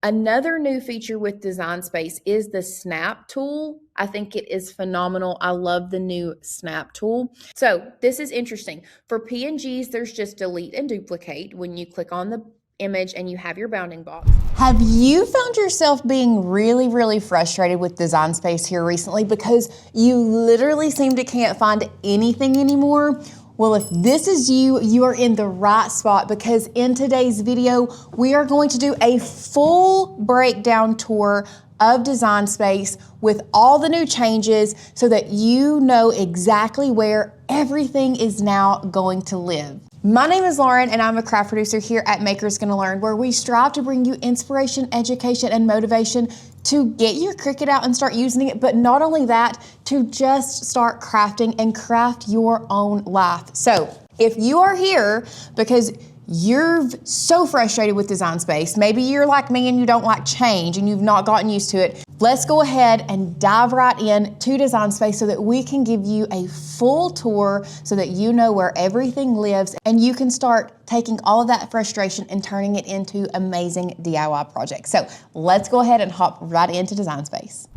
Another new feature with Design Space is the Snap tool. I think it is phenomenal. I love the new Snap tool. So this is interesting. For PNGs, there's just delete and duplicate when you click on the image and you have your bounding box. Have you found yourself being really frustrated with Design Space here recently because you literally seem to can't find anything anymore? Well, if this is you, you are in the right spot because in today's video, we are going to do a full breakdown tour of Design Space with all the new changes so that you know exactly where everything is now going to live. My name is Lauren and I'm a craft producer here at Makers Gonna Learn, where we strive to bring you inspiration, education, and motivation to get your Cricut out and start using it, but not only that, to just start crafting and craft your own life. So if you are here because you're so frustrated with Design Space, maybe you're like me and you don't like change and you've not gotten used to it, let's go ahead and dive right in to Design Space so that we can give you a full tour so that you know where everything lives and you can start taking all of that frustration and turning it into amazing DIY projects. So let's go ahead and hop right into Design Space.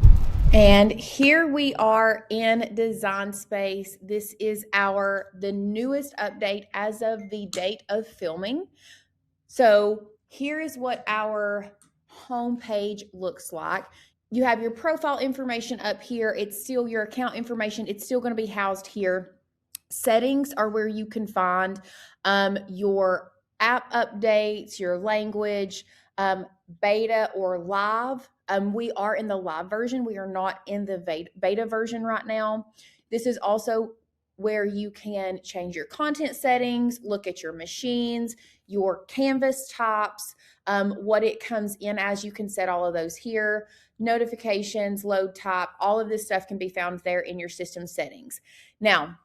And here we are in Design Space. This is the newest update as of the date of filming. So here is what our homepage looks like. You have your profile information up here. It's still your account information. It's still going to be housed here. Settings are where you can find your app updates, your language, beta or live. We are in the live version. We are not in the beta version right now. This is also where you can change your content settings, look at your machines, your canvas types, what it comes in as. You can set all of those here. Notifications, load type, all of this stuff can be found there in your system settings. Now,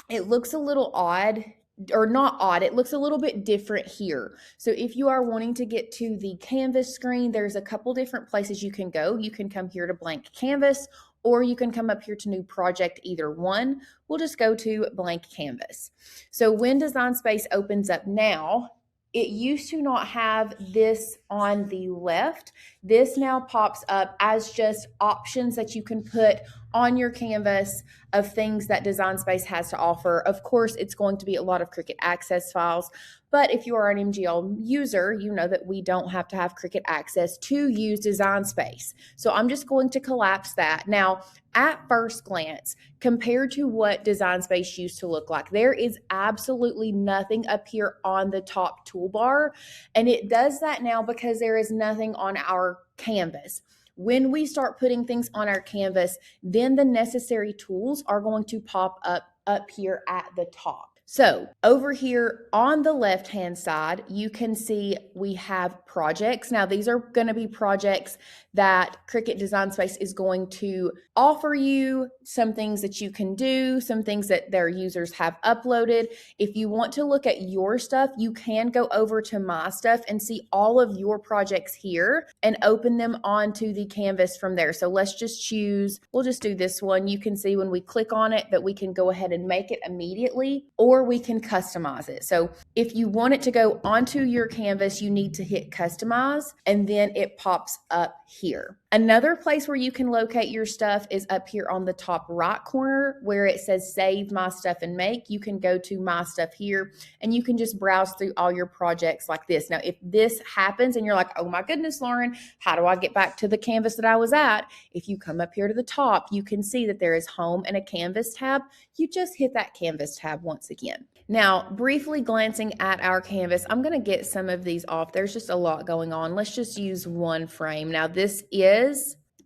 it looks a little odd, or not odd, it looks a little bit different here. So if you are wanting to get to the canvas screen, there's a couple different places you can go. You can come here to blank canvas, or you can come up here to new project, either one. We'll just go to blank canvas. So when Design Space opens up now, it used to not have this on the left. This now pops up as just options that you can put on your canvas of things that Design Space has to offer. Of course, it's going to be a lot of Cricut Access files, but if you are an MGL user, you know that we don't have to have Cricut Access to use Design Space. So I'm just going to collapse that. Now, at first glance, compared to what Design Space used to look like, there is absolutely nothing up here on the top toolbar, and it does that now because there is nothing on our canvas. When we start putting things on our canvas, then the necessary tools are going to pop up here at the top. So over here on the left-hand side, you can see we have projects. Now, these are going to be projects that Cricut Design Space is going to offer you, some things that you can do, some things that their users have uploaded. If you want to look at your stuff, you can go over to My Stuff and see all of your projects here and open them onto the canvas from there. So let's just choose, we'll just do this one. You can see when we click on it that we can go ahead and make it immediately, or we can customize it. So if you want it to go onto your canvas, you need to hit customize, and then it pops up here. Another place where you can locate your stuff is up here on the top right corner where it says save my stuff and make. You can go to my stuff here and you can just browse through all your projects like this. Now, if this happens and you're like, oh my goodness, Lauren, how do I get back to the canvas that I was at? If you come up here to the top, you can see that there is home and a canvas tab. You just hit that canvas tab once again. Now, briefly glancing at our canvas, I'm going to get some of these off. There's just a lot going on. Let's just use one frame. Now, this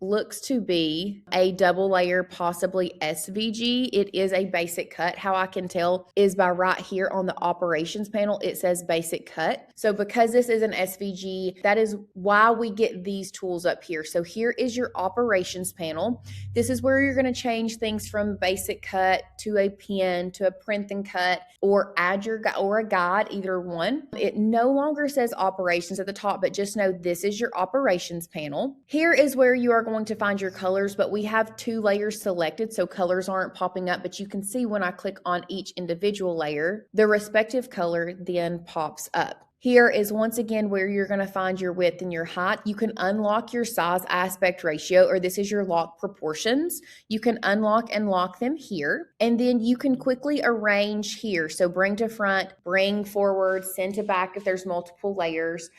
looks to be a double layer, possibly SVG. It is a basic cut. How I can tell is by right here on the operations panel, it says basic cut. So because this is an SVG, that is why we get these tools up here. So here is your operations panel. This is where you're going to change things from basic cut to a pin to a print and cut, or add your or a guide, either one. It no longer says operations at the top, but just know this is your operations panel. Here is where you are going to find your colors, but we have 2 layers selected, so colors aren't popping up, but you can see when I click on each individual layer, the respective color then pops up. Here is once again where you're going to find your width and your height. You can unlock your size aspect ratio, or this is your lock proportions. You can unlock and lock them here, and then you can quickly arrange here. So bring to front, bring forward, send to back if there's multiple layers.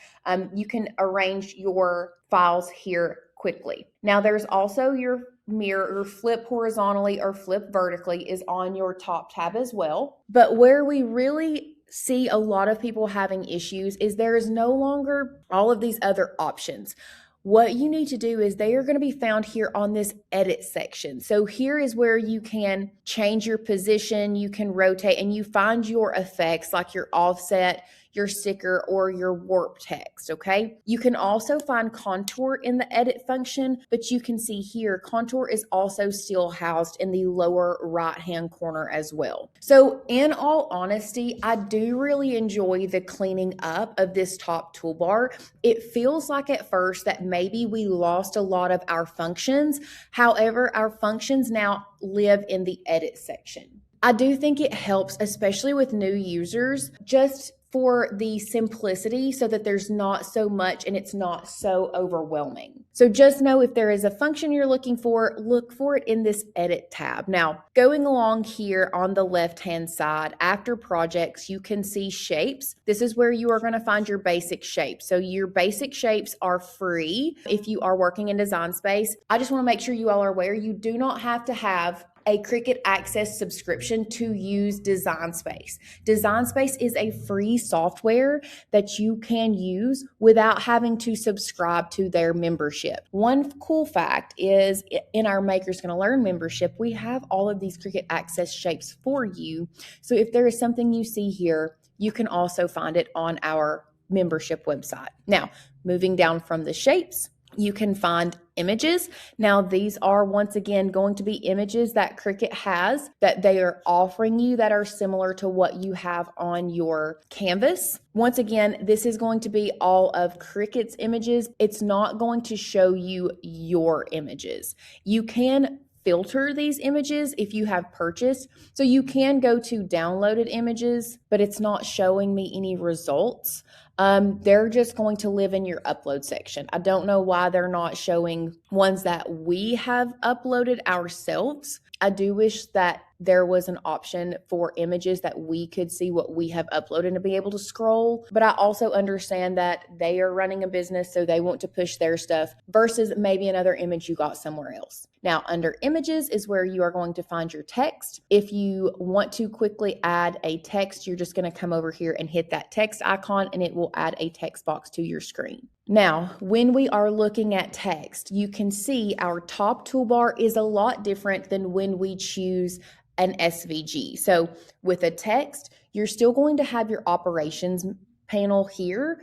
You can arrange your files here quickly. Now there's also your mirror, or flip horizontally or flip vertically is on your top tab as well. But where we really see a lot of people having issues is there is no longer all of these other options. What you need to do is they are going to be found here on this edit section. So here is where you can change your position, you can rotate, and you find your effects like your offset, your sticker, or your warp text, okay? You can also find contour in the edit function, but you can see here, contour is also still housed in the lower right-hand corner as well. So in all honesty, I do really enjoy the cleaning up of this top toolbar. It feels like at first that maybe we lost a lot of our functions. However, our functions now live in the edit section. I do think it helps, especially with new users, just for the simplicity so that there's not so much and it's not so overwhelming. So just know if there is a function you're looking for, look for it in this edit tab. Now, going along here on the left-hand side, after projects, you can see shapes. This is where you are going to find your basic shapes. So your basic shapes are free if you are working in Design Space. I just want to make sure you all are aware you do not have to have a Cricut Access subscription to use Design Space. Design Space is a free software that you can use without having to subscribe to their membership. One cool fact is in our Makers Gonna Learn membership, we have all of these Cricut Access shapes for you. So if there is something you see here, you can also find it on our membership website. Now, moving down from the shapes, you can find images. Now, these are once again going to be images that Cricut has that they are offering you that are similar to what you have on your canvas. Once again, this is going to be all of Cricut's images. It's not going to show you your images. You can filter these images if you have purchased. So you can go to downloaded images, but it's not showing me any results. They're just going to live in your upload section. I don't know why they're not showing ones that we have uploaded ourselves. I do wish that there was an option for images that we could see what we have uploaded and be able to scroll. But I also understand that they are running a business, so they want to push their stuff versus maybe another image you got somewhere else. Now, under images is where you are going to find your text. If you want to quickly add a text, you're just going to come over here and hit that text icon and it will add a text box to your screen. Now, when we are looking at text, you can see our top toolbar is a lot different than when we choose an SVG. So with a text, you're still going to have your operations panel here,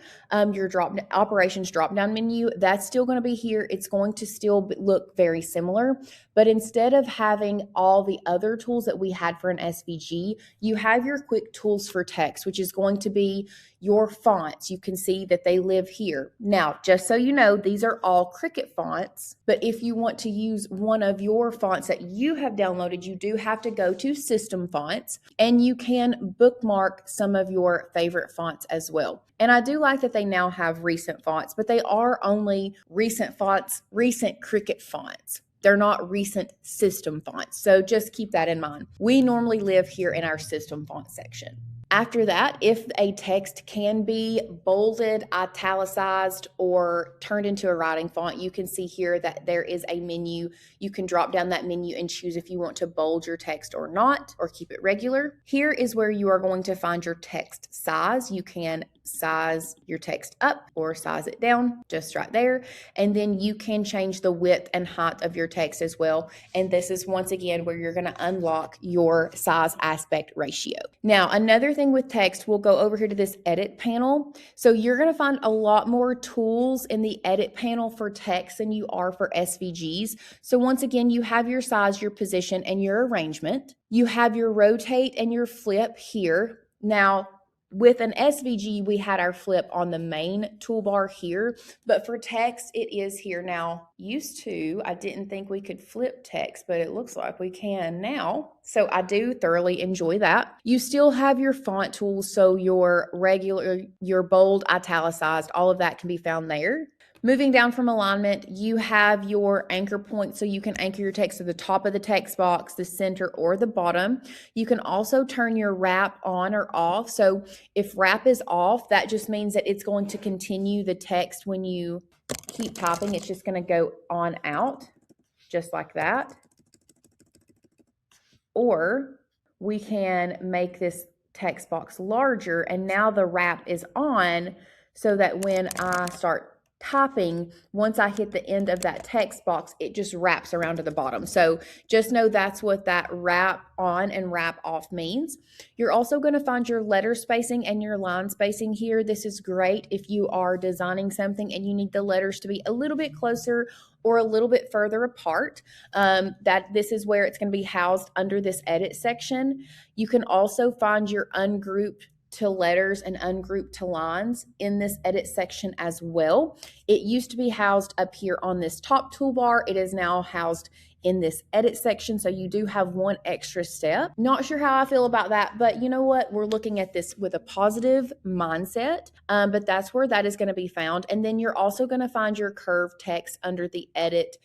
your operations drop-down menu, that's still going to be here. It's going to still look very similar, but instead of having all the other tools that we had for an SVG, you have your quick tools for text, which is going to be your fonts. You can see that they live here. Now, just so you know, these are all Cricut fonts, but if you want to use one of your fonts that you have downloaded, you do have to go to System Fonts, and you can bookmark some of your favorite fonts as well. And I do like that they now have recent fonts, but they are only recent fonts, recent Cricut fonts. They're not recent system fonts. So just keep that in mind. We normally live here in our system font section. After that, if a text can be bolded, italicized, or turned into a writing font, you can see here that there is a menu. You can drop down that menu and choose if you want to bold your text or not, or keep it regular. Here is where you are going to find your text size. You can size your text up or size it down, just right there. And then you can change the width and height of your text as well. And this is once again where you're going to unlock your size aspect ratio. Now, another thing with text, we'll go over here to this edit panel. So you're going to find a lot more tools in the edit panel for text than you are for SVGs. So once again, you have your size, your position, and your arrangement. You have your rotate and your flip here. Now, with an SVG, we had our flip on the main toolbar here, but for text, it is here now. Used to, I didn't think we could flip text, but it looks like we can now. So I do thoroughly enjoy that. You still have your font tools, so your regular, your bold, italicized, all of that can be found there. Moving down from alignment, you have your anchor point, so you can anchor your text to the top of the text box, the center, or the bottom. You can also turn your wrap on or off. So if wrap is off, that just means that it's going to continue the text when you keep typing. It's just going to go on out, just like that. Or we can make this text box larger, and now the wrap is on, so that when I start typing, once I hit the end of that text box, it just wraps around to the bottom. So just know that's what that wrap on and wrap off means. You're also going to find your letter spacing and your line spacing here. This is great if you are designing something and you need the letters to be a little bit closer or a little bit further apart. That this is where it's going to be housed under this edit section. You can also find your ungrouped to letters and ungrouped to lines in this edit section as well. It used to be housed up here on this top toolbar. It is now housed in this edit section, so you do have one extra step. Not sure how I feel about that, but you know what? We're looking at this with a positive mindset, but that's where that is going to be found. And then you're also going to find your curved text under the edit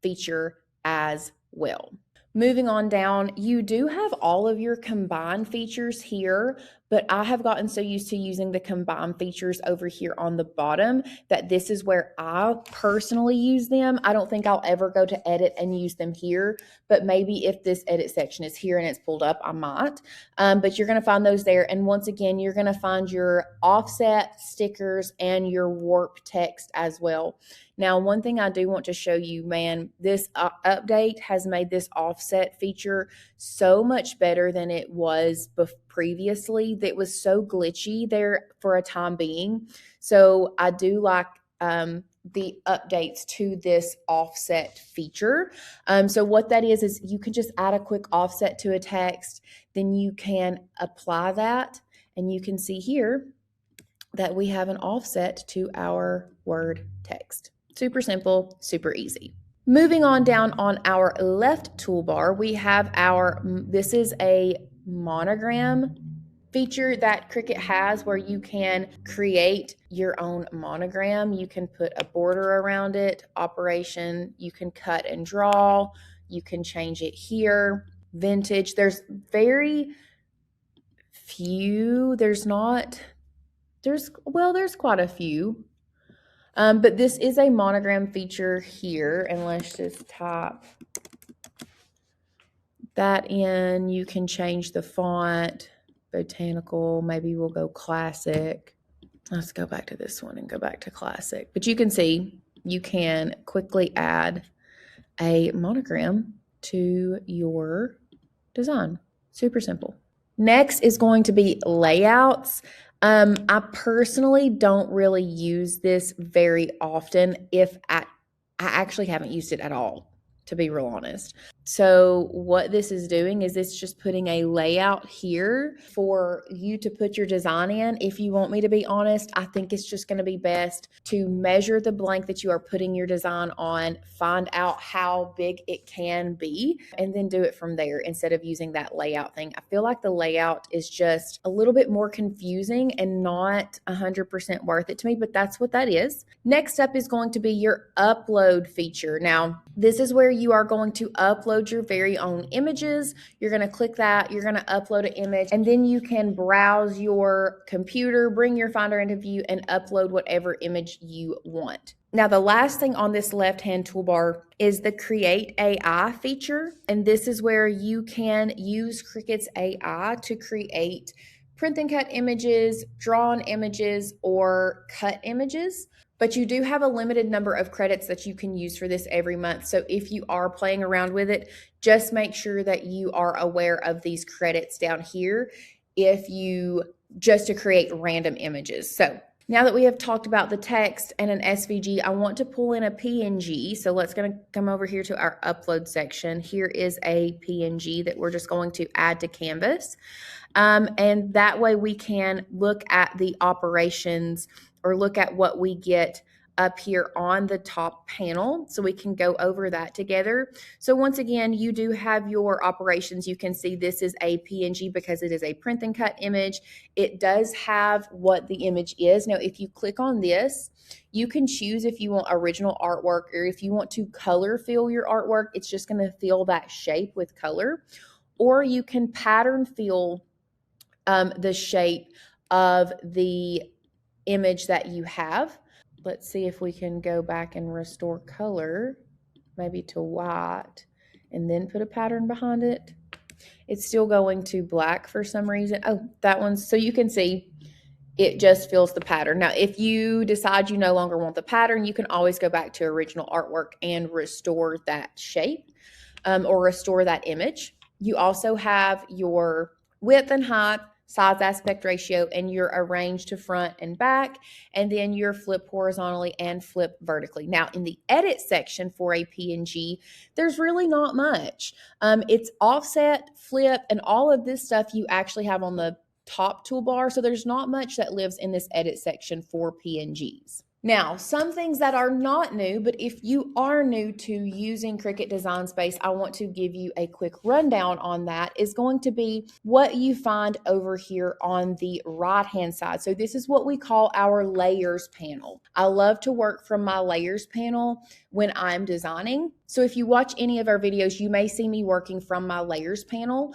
feature as well. Moving on down, you do have all of your combine features here, but I have gotten so used to using the combine features over here on the bottom that this is where I personally use them. I don't think I'll ever go to edit and use them here, but maybe if this edit section is here and it's pulled up, I might. But you're going to find those there. And once again, you're going to find your offset stickers and your warp text as well. Now, one thing I do want to show you, man, this update has made this offset feature so much better than it was previously. That was so glitchy there for a time being. So I do like the updates to this offset feature. So what that is you can just add a quick offset to a text, then you can apply that, and you can see here that we have an offset to our word text. Super simple, super easy. Moving on down on our left toolbar, we have this is a monogram feature that Cricut has where you can create your own monogram. You can put a border around it, operation, you can cut and draw, you can change it here. Vintage, there's very few, there's quite a few. But this is a monogram feature here, and let's just type that in. You can change the font, botanical, maybe we'll go classic. Let's go back to this one and go back to classic. But you can see you can quickly add a monogram to your design. Super simple. Next is going to be layouts. I personally don't really use this very often. If I actually haven't used it at all, to be real honest. So what this is doing is it's just putting a layout here for you to put your design in. If you want me to be honest, I think it's just going to be best to measure the blank that you are putting your design on, find out how big it can be, and then do it from there instead of using that layout thing. I feel like the layout is just a little bit more confusing and not 100% worth it to me, but that's what that is. Next up is going to be your upload feature. Now, this is where you are going to upload your very own images. You're going to click that, you're going to upload an image, and then you can browse your computer, bring your Finder into view, and upload whatever image you want. Now, the last thing on this left-hand toolbar is the Create AI feature, and this is where you can use Cricut's AI to create print and cut images, drawn images, or cut images. But you do have a limited number of credits that you can use for this every month. So if you are playing around with it, just make sure that you are aware of these credits down here just to create random images. So Now that we have talked about the text and an SVG, I want to pull in a PNG. So let's gonna come over here to our upload section. Here is a PNG that we're just going to add to Canvas. And that way we can look at the operations or look at what we get up here on the top panel, so we can go over that together. So once again, you do have your operations. You can see this is a PNG because it is a print and cut image. It does have what the image is. Now, if you click on this, you can choose if you want original artwork or if you want to color fill your artwork. It's just going to fill that shape with color, or you can pattern fill the shape of the image that you have. Let's see if we can go back and restore color, maybe to white, and then put a pattern behind it. It's still going to black for some reason. Oh, that one's, so you can see it just fills the pattern. Now, if you decide you no longer want the pattern, you can always go back to original artwork and restore that shape or restore that image. You also have your width and height, size aspect ratio, and your arrange to front and back, and then your flip horizontally and flip vertically. Now, in the edit section for a PNG, there's really not much. It's offset, flip, and all of this stuff you actually have on the top toolbar, so there's not much that lives in this edit section for PNGs. Now, some things that are not new, but if you are new to using Cricut Design Space, I want to give you a quick rundown on that, is going to be what you find over here on the right-hand side. So this is what we call our layers panel. I love to work from my layers panel when I'm designing. So if you watch any of our videos, you may see me working from my layers panel.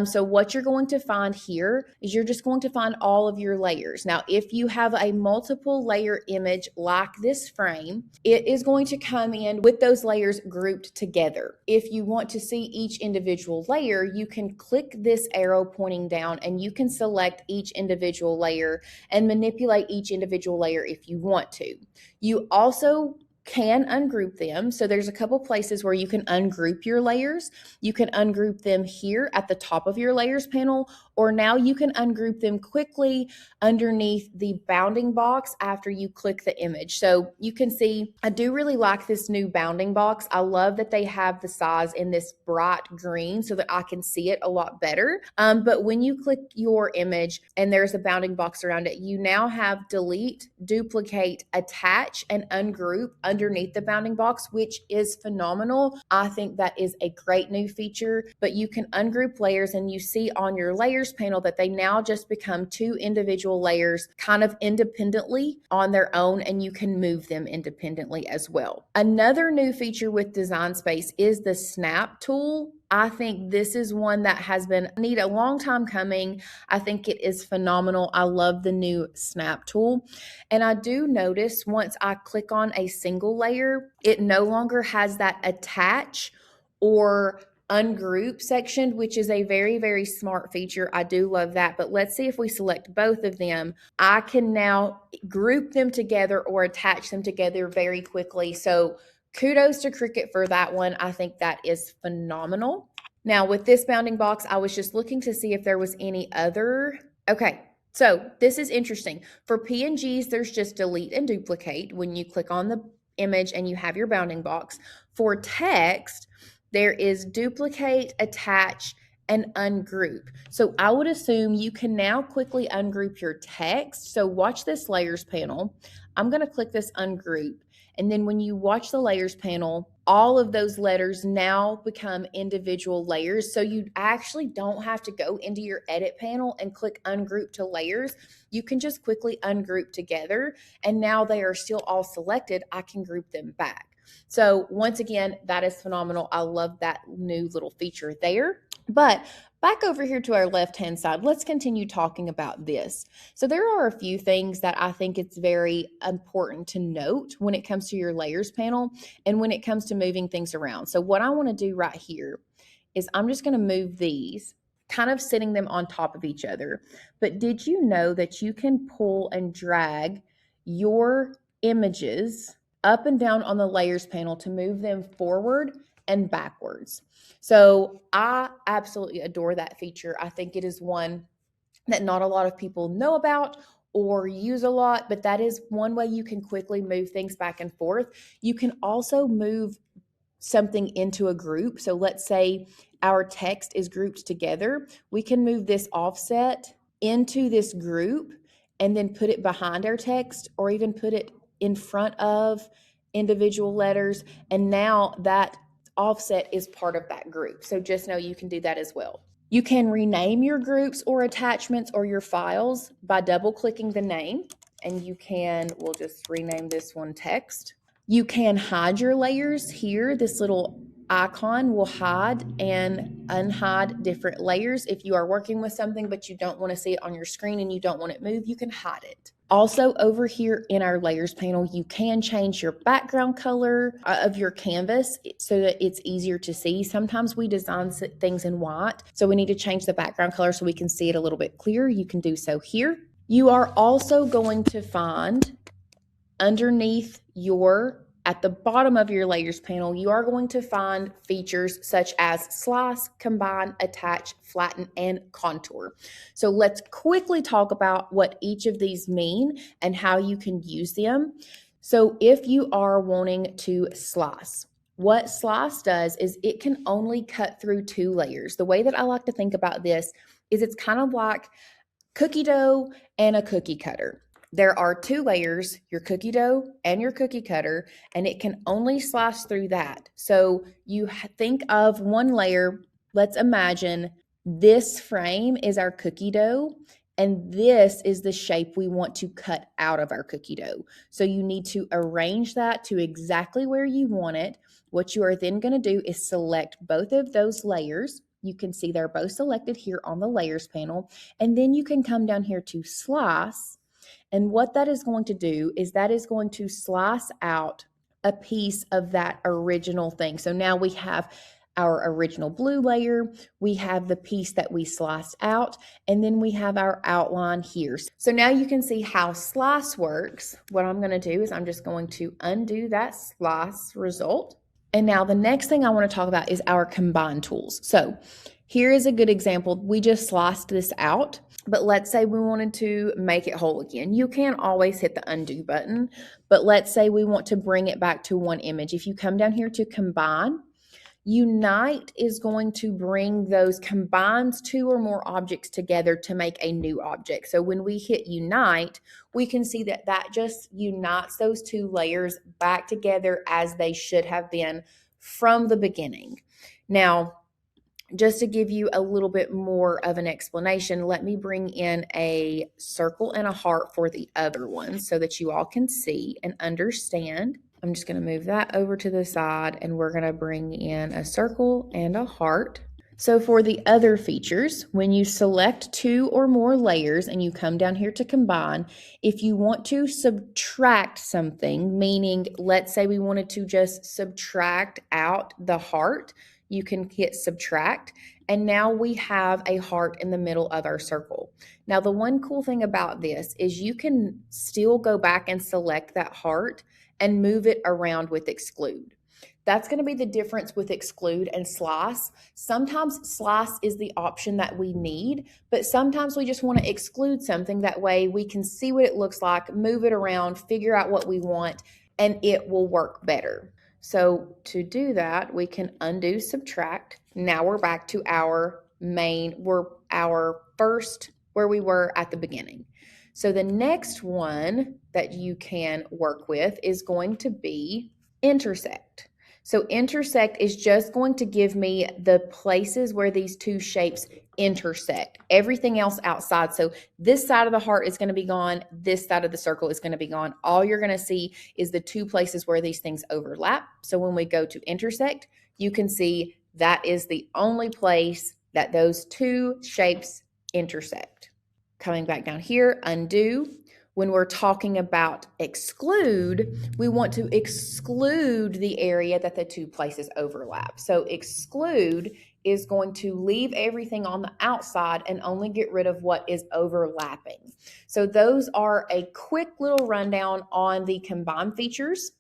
So what you're going to find here is you're just going to find all of your layers. Now, if you have a multiple layer image like this frame, it is going to come in with those layers grouped together. If you want to see each individual layer, you can click this arrow pointing down and you can select each individual layer and manipulate each individual layer if you want to. You also can ungroup them. So there's a couple places where you can ungroup your layers. You can ungroup them here at the top of your layers panel, or now you can ungroup them quickly underneath the bounding box after you click the image. So you can see, I do really like this new bounding box. I love that they have the size in this bright green so that I can see it a lot better. But when you click your image and there's a bounding box around it, you now have delete, duplicate, attach, and ungroup underneath the bounding box, which is phenomenal. I think that is a great new feature, but you can ungroup layers and you see on your layers panel that they now just become two individual layers kind of independently on their own, and you can move them independently as well. Another new feature with Design Space is the snap tool. I think this is one that has been a long time coming. I think it is phenomenal. I love the new snap tool. And I do notice once I click on a single layer, it no longer has that attach or ungroup section, which is a very, very smart feature. I do love that. But let's see if we select both of them. I can now group them together or attach them together very quickly. So kudos to Cricut for that one. I think that is phenomenal. Now with this bounding box, I was just looking to see if there was any other. Okay, so this is interesting. For PNGs, there's just delete and duplicate when you click on the image and you have your bounding box. For text, there is duplicate, attach, and ungroup. So I would assume you can now quickly ungroup your text. So watch this layers panel. I'm going to click this ungroup. And then when you watch the layers panel, all of those letters now become individual layers. So you actually don't have to go into your edit panel and click ungroup to layers. You can just quickly ungroup together. And now they are still all selected. I can group them back. So once again, that is phenomenal. I love that new little feature there. But back over here to our left-hand side, let's continue talking about this. So there are a few things that I think it's very important to note when it comes to your layers panel and when it comes to moving things around. So what I want to do right here is I'm just going to move these, kind of sitting them on top of each other. But did you know that you can pull and drag your images up and down on the layers panel to move them forward and backwards? So I absolutely adore that feature. I think it is one that not a lot of people know about or use a lot, but that is one way you can quickly move things back and forth. You can also move something into a group. So let's say our text is grouped together. We can move this offset into this group and then put it behind our text, or even put it in front of individual letters. And now that offset is part of that group. So just know you can do that as well. You can rename your groups or attachments or your files by double clicking the name, and we'll just rename this one text. You can hide your layers here. This little icon will hide and unhide different layers. If you are working with something but you don't want to see it on your screen and you don't want it moved, you can hide it. Also, over here in our layers panel, you can change your background color of your canvas so that it's easier to see. Sometimes we design things in white, so we need to change the background color so we can see it a little bit clearer. You can do so here. You are also going to find underneath at the bottom of your layers panel, you are going to find features such as slice, combine, attach, flatten, and contour. So let's quickly talk about what each of these mean and how you can use them. So if you are wanting to slice, what slice does is it can only cut through 2 layers. The way that I like to think about this is it's kind of like cookie dough and a cookie cutter. There are 2 layers, your cookie dough and your cookie cutter, and it can only slice through that. So you think of one layer. Let's imagine this frame is our cookie dough, and this is the shape we want to cut out of our cookie dough. So you need to arrange that to exactly where you want it. What you are then going to do is select both of those layers. You can see they're both selected here on the layers panel, and then you can come down here to slice. And what that is going to do is that is going to slice out a piece of that original thing. So now we have our original blue layer, we have the piece that we sliced out, and then we have our outline here. So now you can see how slice works. What I'm going to do is I'm just going to undo that slice result. And now the next thing I want to talk about is our combine tools. So here is a good example. We just sliced this out. But let's say we wanted to make it whole again. You can always hit the undo button, but let's say we want to bring it back to one image. If you come down here to combine, unite is going to bring those combines 2 or more objects together to make a new object. So when we hit unite, we can see that that just unites those 2 layers back together as they should have been from the beginning. Now, just to give you a little bit more of an explanation, let me bring in a circle and a heart for the other one so that you all can see and understand. I'm just going to move that over to the side, and we're going to bring in a circle and a heart. So for the other features, when you select 2 or more layers and you come down here to combine, if you want to subtract something, meaning let's say we wanted to just subtract out the heart, you can hit subtract, and now we have a heart in the middle of our circle. Now, the one cool thing about this is you can still go back and select that heart and move it around with exclude. That's going to be the difference with exclude and slice. Sometimes slice is the option that we need, but sometimes we just want to exclude something. That way we can see what it looks like, move it around, figure out what we want, and it will work better. So to do that, we can undo subtract. Now we're back to our first where we were at the beginning. So the next one that you can work with is going to be intersect. So intersect is just going to give me the places where these 2 shapes intersect. Everything else outside. So this side of the heart is going to be gone. This side of the circle is going to be gone. All you're going to see is the 2 places where these things overlap. So when we go to intersect, you can see that is the only place that those 2 shapes intersect. Coming back down here, undo. When we're talking about exclude, we want to exclude the area that the 2 places overlap. So exclude is going to leave everything on the outside and only get rid of what is overlapping. So those are a quick little rundown on the combine features.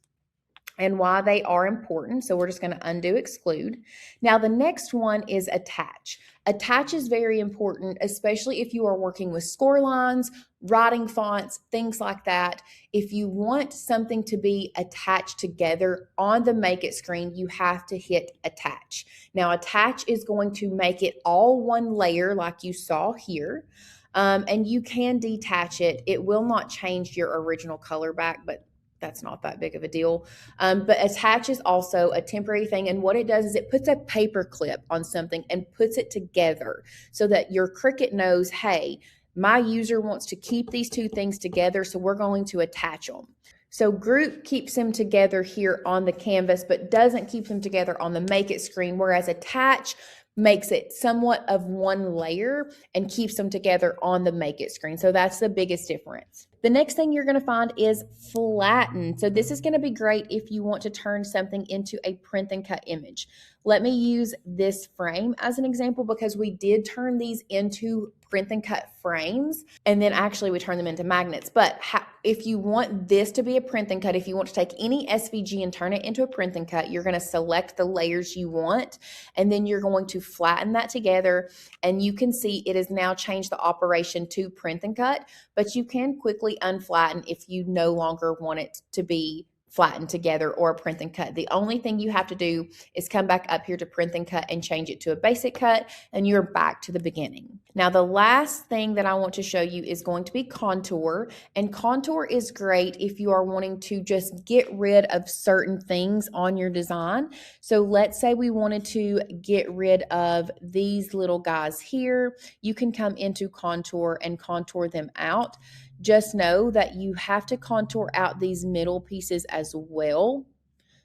and why they are important. So we're just going to undo exclude. Now the next one is attach. Attach is very important, especially if you are working with score lines, writing fonts, things like that. If you want something to be attached together on the Make It screen, you have to hit attach. Now attach is going to make it all one layer like you saw here. And you can detach it. It will not change your original color back, but that's not that big of a deal. But attach is also a temporary thing. And what it does is it puts a paper clip on something and puts it together so that your Cricut knows, hey, my user wants to keep these two things together, so we're going to attach them. So group keeps them together here on the canvas, but doesn't keep them together on the Make It screen, whereas attach makes it somewhat of one layer and keeps them together on the Make It screen. So that's the biggest difference. The next thing you're going to find is flatten. So this is going to be great if you want to turn something into a print and cut image. Let me use this frame as an example because we did turn these into print and cut frames, and then actually we turn them into magnets. But if you want this to be a print and cut, if you want to take any SVG and turn it into a print and cut, you're going to select the layers you want, and then you're going to flatten that together, and you can see it has now changed the operation to print and cut, but you can quickly unflatten if you no longer want it to be flattened together or a print and cut. The only thing you have to do is come back up here to print and cut and change it to a basic cut, and you're back to the beginning. Now the last thing that I want to show you is going to be contour, and contour is great if you are wanting to just get rid of certain things on your design. So let's say we wanted to get rid of these little guys here. You can come into contour and contour them out. Just know that you have to contour out these middle pieces as well.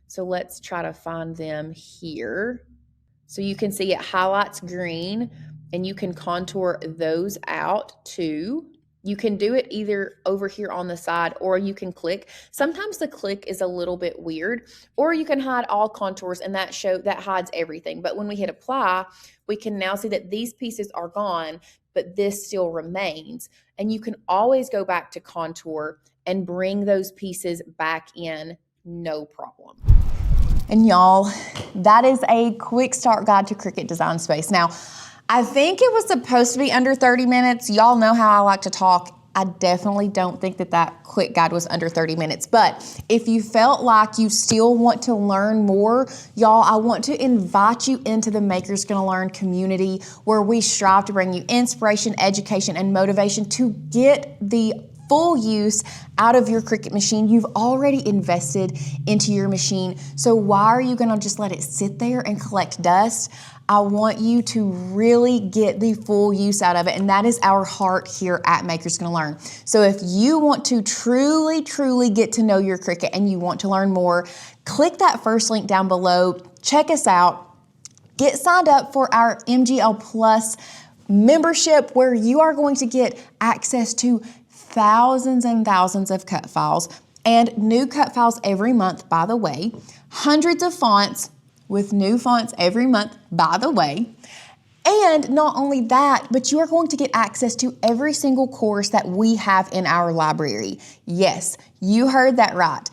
So let's try to find them here. So you can see it highlights green, and you can contour those out too. You can do it either over here on the side, or you can click. Sometimes the click is a little bit weird, or you can hide all contours, and that hides everything. But when we hit apply, we can now see that these pieces are gone, but this still remains. And you can always go back to contour and bring those pieces back in, no problem. And y'all, that is a quick start guide to Cricut Design Space. Now, I think it was supposed to be under 30 minutes. Y'all know how I like to talk. I definitely don't think that quick guide was under 30 minutes. But if you felt like you still want to learn more, y'all, I want to invite you into the Makers Gonna Learn community, where we strive to bring you inspiration, education, and motivation to get the full use out of your Cricut machine. You've already invested into your machine, so why are you gonna just let it sit there and collect dust? I want you to really get the full use out of it, and that is our heart here at Makers Gonna Learn. So if you want to truly, truly get to know your Cricut and you want to learn more, click that first link down below, check us out, get signed up for our MGL Plus membership, where you are going to get access to thousands and thousands of cut files, and new cut files every month, by the way, hundreds of fonts with new fonts every month, by the way. And not only that, but you are going to get access to every single course that we have in our library. Yes, you heard that right.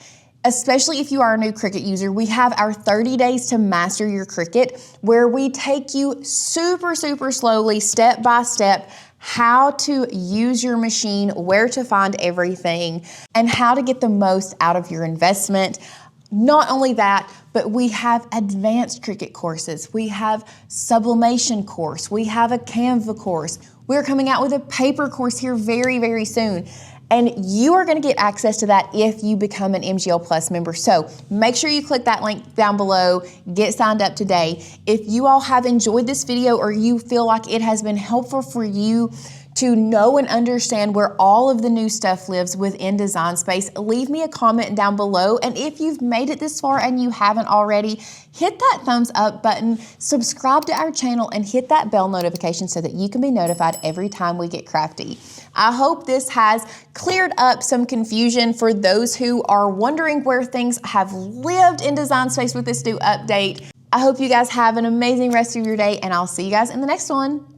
Especially if you are a new Cricut user, we have our 30 days to master your Cricut, where we take you super, super slowly, step by step, how to use your machine, where to find everything, and how to get the most out of your investment. Not only that, but we have advanced Cricut courses. We have sublimation course. We have a Canva course. We're coming out with a paper course here very, very soon. And you are gonna get access to that if you become an MGL Plus member. So make sure you click that link down below, get signed up today. If you all have enjoyed this video, or you feel like it has been helpful for you to know and understand where all of the new stuff lives within Design Space, leave me a comment down below. And if you've made it this far and you haven't already, hit that thumbs up button, subscribe to our channel, and hit that bell notification so that you can be notified every time we get crafty. I hope this has cleared up some confusion for those who are wondering where things have lived in Design Space with this new update. I hope you guys have an amazing rest of your day, and I'll see you guys in the next one.